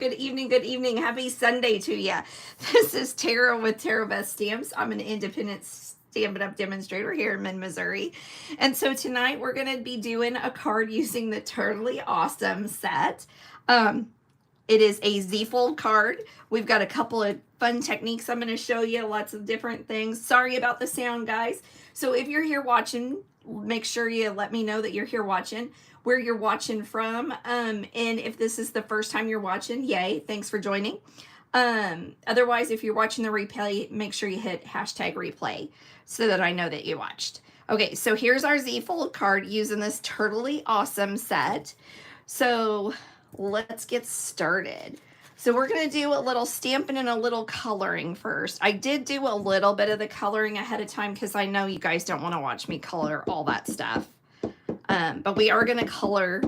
Good evening, good evening. Happy Sunday to you. This is Tara with Tara Best Stamps. I'm an independent Stampin' Up! Demonstrator here in Mid, Missouri. And so tonight we're going to be doing a card using the Totally Awesome set. It is a Z-fold card. We've got a couple of fun techniques I'm going to show you, lots of different things. Sorry about the sound, guys. So if you're here watching, make sure you let me know that you're here watching, where you're watching from, and if this is the first time you're watching, yay, thanks for joining. Otherwise, if you're watching the replay, make sure you hit hashtag replay so that I know that you watched. Okay, so here's our Z-fold card using this Totally Awesome set. So let's get started. So we're going to do a little stamping and a little coloring first. I did do a little bit of the coloring ahead of time because I know you guys don't want to watch me color all that stuff. But we are going to color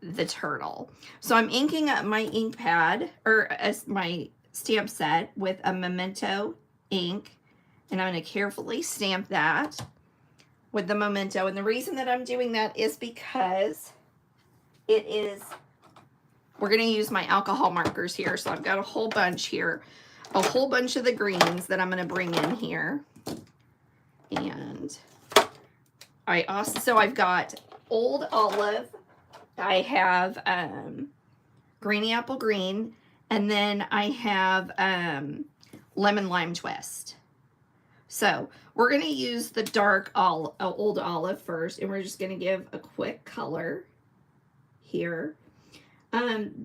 the turtle. So I'm inking up my ink pad, or my stamp set, with a Memento ink. And I'm going to carefully stamp that with the Memento. And the reason that I'm doing that is because we're going to use my alcohol markers here. So I've got a whole bunch here, a whole bunch of the greens that I'm going to bring in here. And I've got Old Olive, I have Greeny Apple Green, and then I have Lemon Lime Twist. So we're going to use the dark Old Olive first, and we're just going to give a quick color here.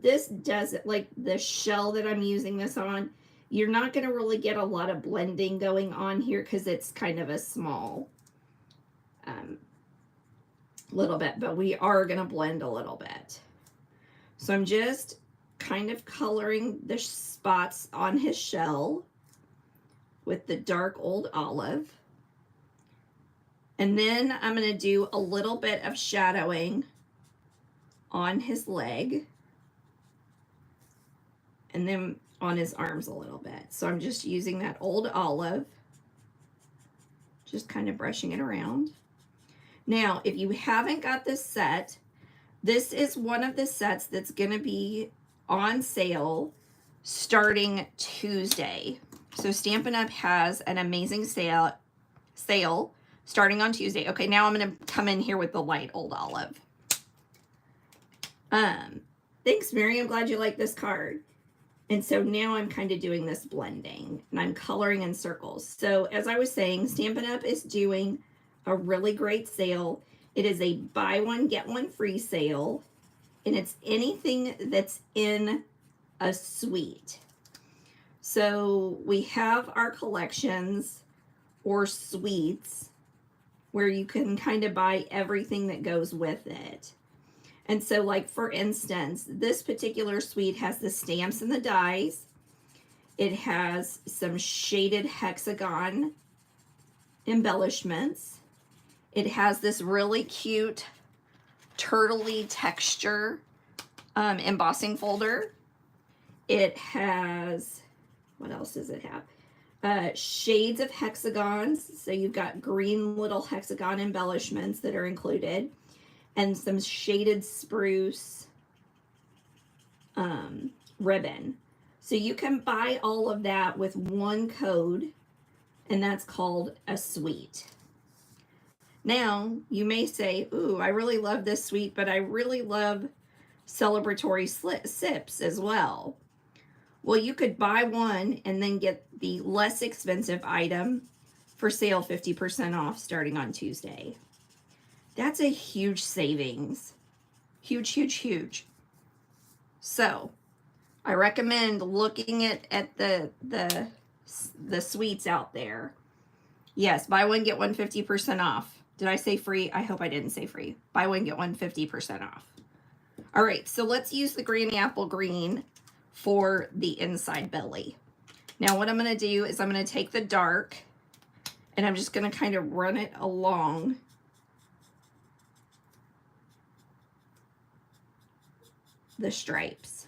This doesn't, like the shell that I'm using this on, you're not going to really get a lot of blending going on here because it's kind of a small little bit, but we are going to blend a little bit. So I'm just kind of coloring the spots on his shell with the dark Old Olive. And then I'm going to do a little bit of shadowing on his leg. And then on his arms a little bit. So I'm just using that Old Olive, just kind of brushing it around. Now, if you haven't got this set, this is one of the sets that's going to be on sale starting Tuesday. So Stampin' Up! Has an amazing sale starting on Tuesday. Okay, now I'm going to come in here with the light Old Olive. Thanks, Mary. I'm glad you like this card. And so now I'm kind of doing this blending, and I'm coloring in circles. So as I was saying, Stampin' Up! Is doing a really great sale. It is a buy one, get one free sale, and it's anything that's in a suite. So we have our collections or suites where you can kind of buy everything that goes with it. And so, like, for instance, this particular suite has the stamps and the dies. It has some shaded hexagon embellishments. It has this really cute turtley texture embossing folder. It has, what else does it have? Shades of hexagons. So you've got green little hexagon embellishments that are included, and some shaded spruce ribbon. So you can buy all of that with one code, and that's called a suite. Now, you may say, ooh, I really love this suite, but I really love celebratory sips as well. Well, you could buy one and then get the less expensive item for sale 50% off starting on Tuesday. That's a huge savings. Huge, huge, huge. So I recommend looking at the suites out there. Yes, buy one, get one 50% off. Did I say free? I hope I didn't say free. Buy one, get one 50% off. All right, so let's use the Greeny Apple Green for the inside belly. Now what I'm going to do is I'm going to take the dark, and I'm just going to kind of run it along the stripes.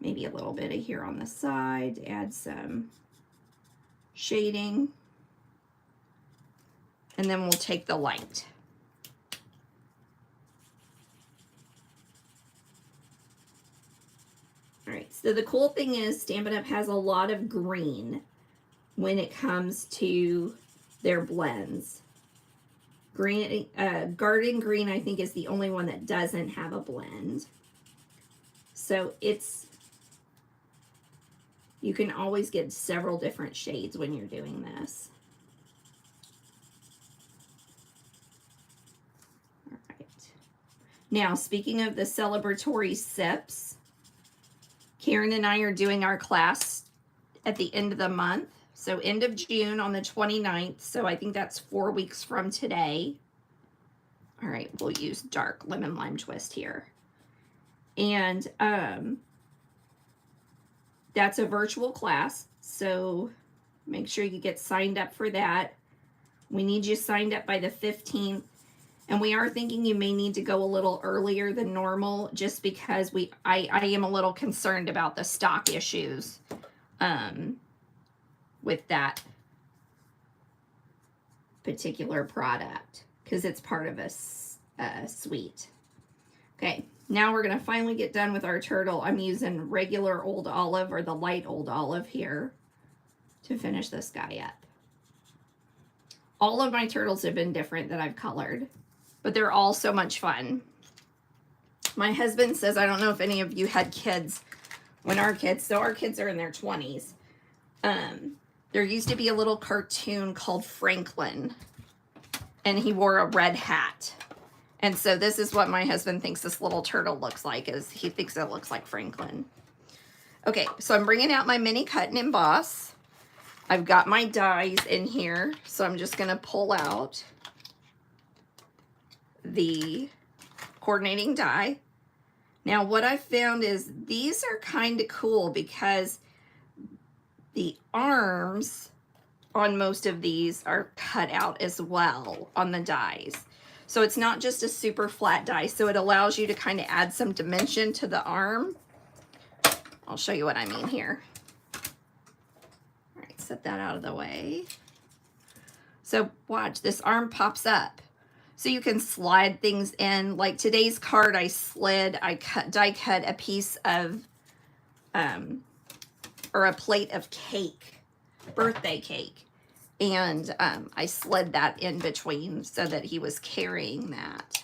Maybe a little bit of here on the side to add some shading. And then we'll take the light. So the cool thing is Stampin' Up! Has a lot of green when it comes to their blends. Green, Garden Green, I think, is the only one that doesn't have a blend. So you can always get several different shades when you're doing this. All right. Now, speaking of the celebratory sips, Karen and I are doing our class at the end of the month. So end of June on the 29th. So I think that's 4 weeks from today. All right, we'll use dark lemon lime twist here. And that's a virtual class. So make sure you get signed up for that. We need you signed up by the 15th. And we are thinking you may need to go a little earlier than normal just because I am a little concerned about the stock issues with that particular product because it's part of a suite. Okay, now we're going to finally get done with our turtle. I'm using regular old olive or the light old olive here to finish this guy up. All of my turtles have been different that I've colored, but they're all so much fun. My husband says, I don't know if any of you had kids when our kids are in their 20s. There used to be a little cartoon called Franklin, and he wore a red hat. And so this is what my husband thinks this little turtle looks like, is he thinks it looks like Franklin. Okay, so I'm bringing out my mini cut and emboss. I've got my dies in here, so I'm just going to pull out the coordinating die. Now what I found is these are kind of cool because the arms on most of these are cut out as well on the dies. So it's not just a super flat die, so it allows you to kind of add some dimension to the arm. I'll show you what I mean here. All right, set that out of the way. So watch, this arm pops up. So you can slide things in. Like today's card, I die cut a piece of, or a plate of cake, birthday cake. And I slid that in between so that he was carrying that.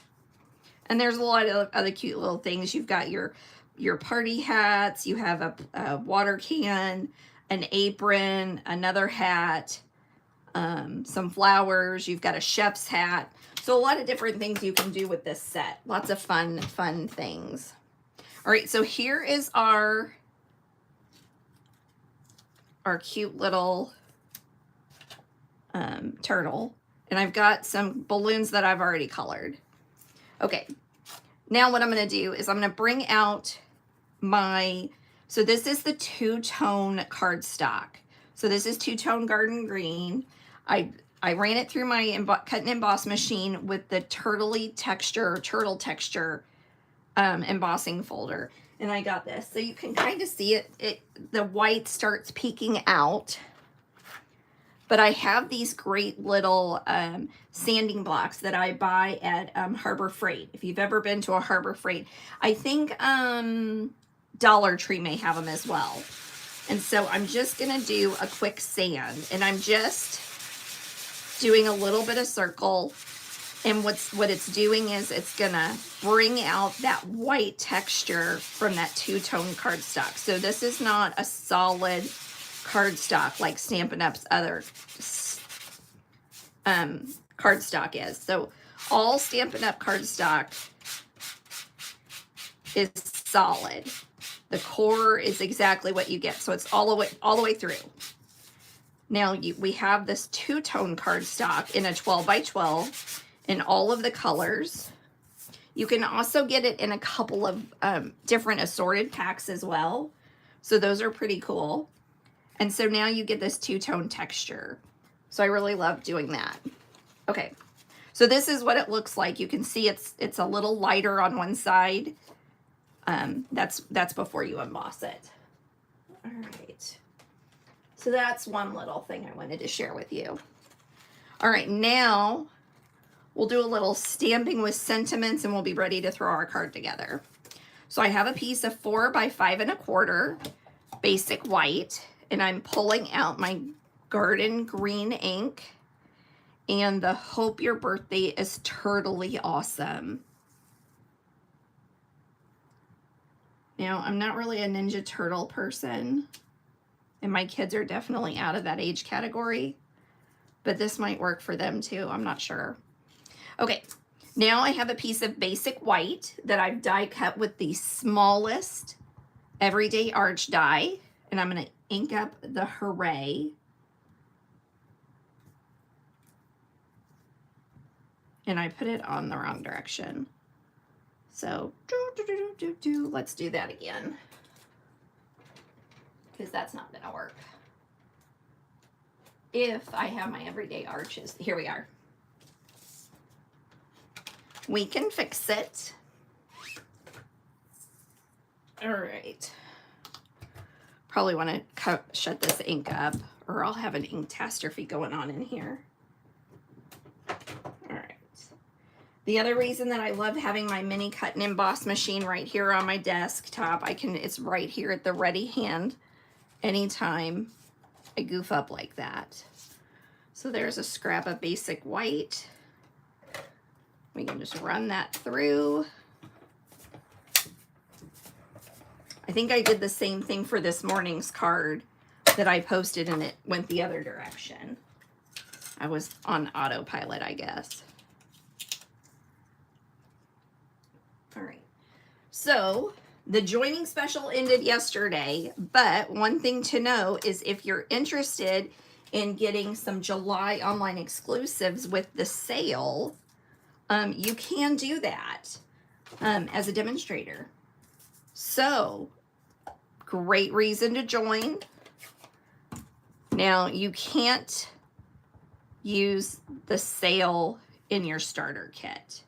And there's a lot of other cute little things. You've got your party hats, you have a water can, an apron, another hat, some flowers, you've got a chef's hat. So a lot of different things you can do with this set. Lots of fun things. All right, so here is our cute little turtle. And I've got some balloons that I've already colored. Okay, now what I'm going to do is I'm going to bring out so this is the two-tone cardstock. So this is two-tone Garden Green. I ran it through my cut and emboss machine with the turtle texture embossing folder. And I got this. So you can kind of see the white starts peeking out. But I have these great little sanding blocks that I buy at Harbor Freight. If you've ever been to a Harbor Freight, I think Dollar Tree may have them as well. And so I'm just going to do a quick sand. And I'm just doing a little bit of circle. And what it's doing is it's going to bring out that white texture from that two-tone cardstock. So this is not a solid cardstock like Stampin' Up's other cardstock is. So all Stampin' Up cardstock is solid. The core is exactly what you get. So it's all the way through. Now we have this two-tone cardstock in a 12 by 12 in all of the colors. You can also get it in a couple of different assorted packs as well. So those are pretty cool. And so now you get this two-tone texture. So I really love doing that. Okay, so this is what it looks like. You can see it's a little lighter on one side. That's before you emboss it. All right. So that's one little thing I wanted to share with you. All right, now we'll do a little stamping with sentiments and we'll be ready to throw our card together. So I have a piece of 4 by 5 1/4 basic white, and I'm pulling out my garden green ink and the Hope Your Birthday is Turtly Awesome. Now, I'm not really a Ninja Turtle person, and my kids are definitely out of that age category, but this might work for them too. I'm not sure. Okay, now I have a piece of basic white that I've die cut with the smallest Everyday Arch die, and I'm going to ink up the Hooray. And I put it on the wrong direction. So, let's do that again, because that's not going to work. If I have my Everyday Arches, here we are. We can fix it. All right. Probably want to shut this ink up, or I'll have an ink catastrophe going on in here. All right. The other reason that I love having my mini cut and emboss machine right here on my desktop, it's right here at the ready hand anytime I goof up like that. So there's a scrap of basic white. We can just run that through. I think I did the same thing for this morning's card that I posted, and it went the other direction. I was on autopilot, I guess. All right. So the joining special ended yesterday, but one thing to know is if you're interested in getting some July online exclusives with the sale, you can do that as a demonstrator. So, great reason to join. Now, you can't use the sale in your starter kit,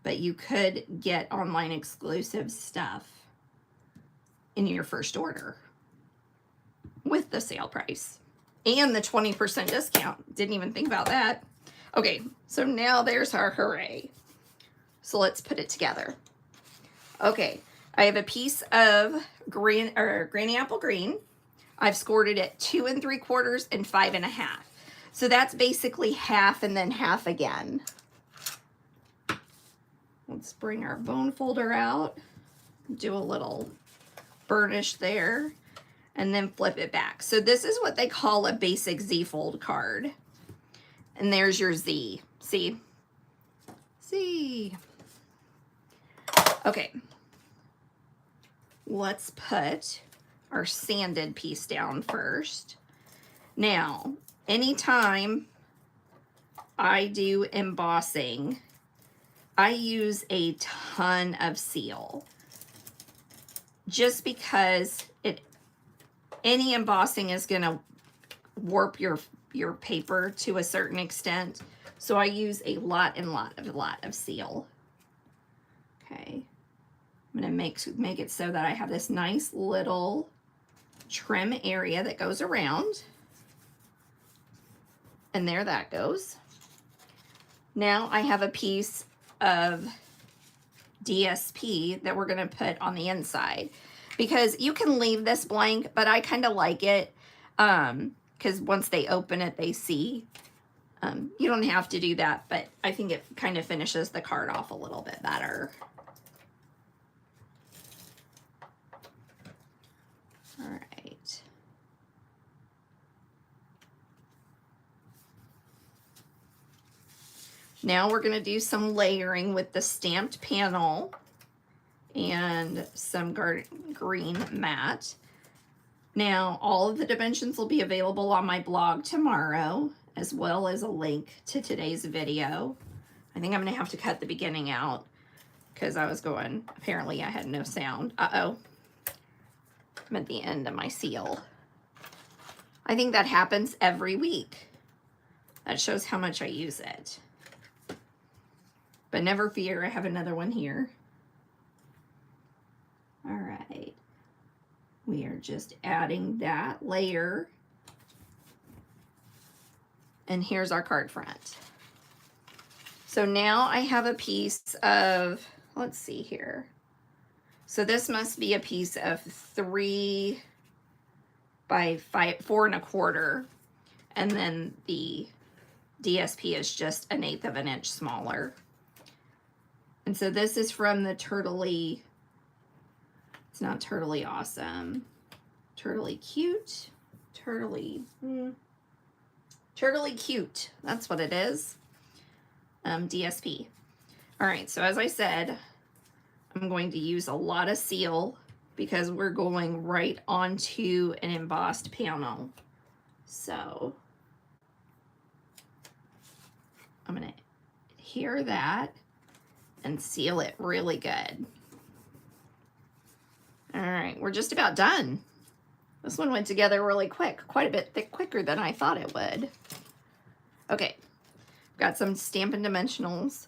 but you could get online exclusive stuff in your first order with the sale price and the 20% discount. Didn't even think about that. Okay, so now there's our Hooray. So let's put it together. Okay, I have a piece of Granny Apple Green. I've scored it at 2 3/4 and 5 1/2. So that's basically half and then half again. Let's bring our bone folder out, do a little burnish there, and then flip it back. So this is what they call a basic Z-fold card. And there's your Z. See? See. Okay. Let's put our sanded piece down first. Now, anytime I do embossing, I use a ton of seal. Just because any embossing is going to warp your paper to a certain extent. So I use a lot of seal. Okay. I'm going to make it so that I have this nice little trim area that goes around. And there that goes. Now I have a piece of DSP that we're going to put on the inside, because you can leave this blank, but I kind of like it because once they open it, they see. You don't have to do that, but I think it kind of finishes the card off a little bit better. All right. Now we're going to do some layering with the stamped panel and some green matte. Now, all of the dimensions will be available on my blog tomorrow, as well as a link to today's video. I think I'm going to have to cut the beginning out because I was going, apparently I had no sound. Uh-oh. I'm at the end of my seal. I think that happens every week. That shows how much I use it. But never fear, I have another one here. All right. We are just adding that layer. And here's our card front. So now I have a piece of, let's see here. So this must be a piece of 3 by 5, 4 1/4. And then the DSP is just 1/8 of an inch smaller. And so this is from the Turtley, it's not Turtley Awesome, Turtley Cute, Turtley Cute, that's what it is, DSP. All right, so as I said, I'm going to use a lot of seal because we're going right onto an embossed panel. So I'm going to adhere that and seal it really good. All right, we're just about done. This one went together really quick, quite a bit quicker than I thought it would. Okay, I've got some Stampin' Dimensionals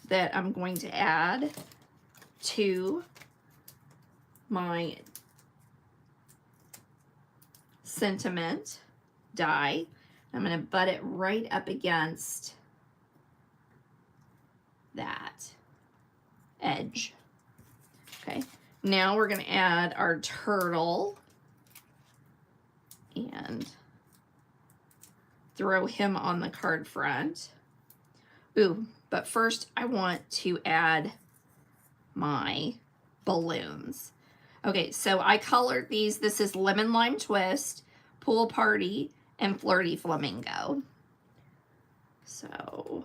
that I'm going to add to my sentiment die. I'm going to butt it right up against that edge. Okay, now we're going to add our turtle and throw him on the card front. Ooh, but first I want to add my balloons. Okay, so I colored these. This is Lemon Lime Twist, Pool Party, and Flirty Flamingo. So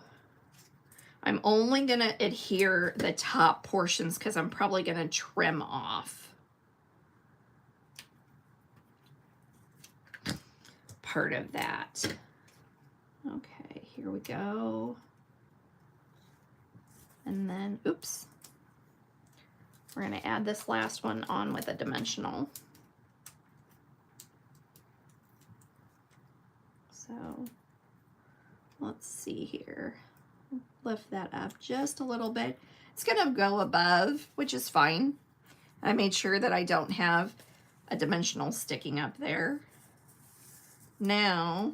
I'm only going to adhere the top portions because I'm probably going to trim off part of that. Okay, here we go. And then, oops, we're going to add this last one on with a dimensional. So let's see here. Lift that up just a little bit. It's going to go above, which is fine. I made sure that I don't have a dimensional sticking up there. Now,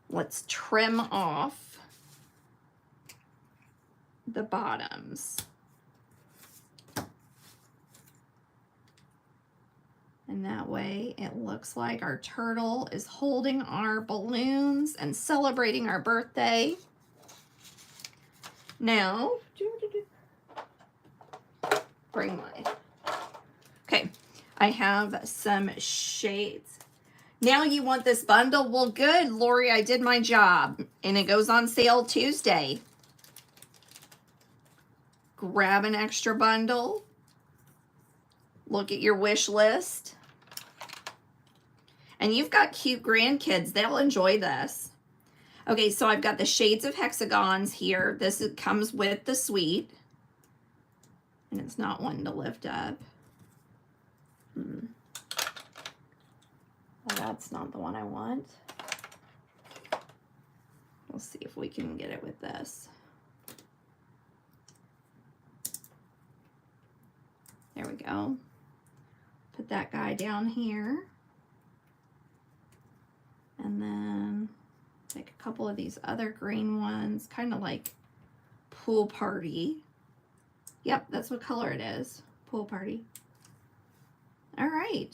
let's trim off the bottoms. And that way it looks like our turtle is holding our balloons and celebrating our birthday. Now, bring my, okay, I have some shades. Now you want this bundle? Well, good, Lori, I did my job. And it goes on sale Tuesday. Grab an extra bundle. Look at your wish list. And you've got cute grandkids. They'll enjoy this. Okay, so I've got the shades of hexagons here. This comes with the suite. And it's not one to lift up. Well, that's not the one I want. We'll see if we can get it with this. There we go. Put that guy down here. And then take a couple of these other green ones, kind of like Pool Party. Yep, that's what color it is. Pool Party. All right.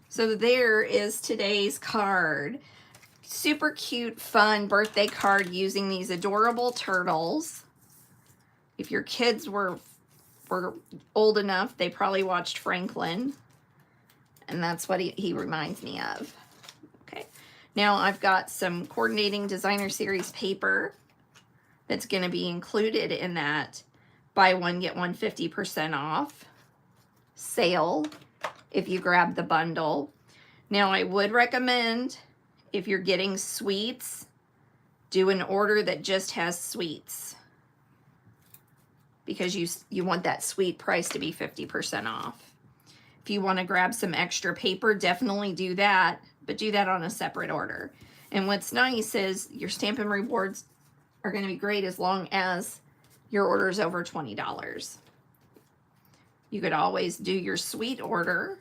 So there is today's card. Super cute, fun birthday card using these adorable turtles. If your kids were old enough, they probably watched Franklin. And that's what he reminds me of. Okay. Now I've got some coordinating designer series paper that's going to be included in that buy one, get one 50% off sale if you grab the bundle. Now I would recommend, if you're getting sweets, do an order that just has sweets, because you want that sweet price to be 50% off. If you want to grab some extra paper, definitely do that, but do that on a separate order. And what's nice is your Stampin' rewards are going to be great as long as your order is over $20. You could always do your sweet order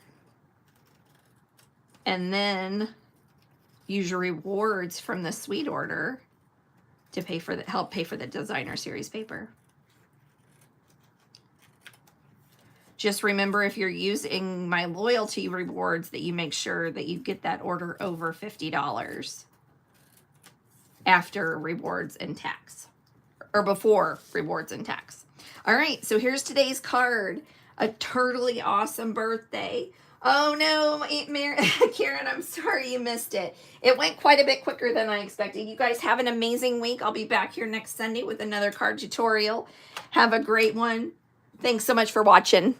and then use your rewards from the sweet order to help pay for the designer series paper. Just remember, if you're using my loyalty rewards, that you make sure that you get that order over $50 after rewards and tax, or before rewards and tax. All right, so here's today's card. A totally awesome birthday. Oh no, Aunt Karen, I'm sorry you missed it. It went quite a bit quicker than I expected. You guys have an amazing week. I'll be back here next Sunday with another card tutorial. Have a great one. Thanks so much for watching.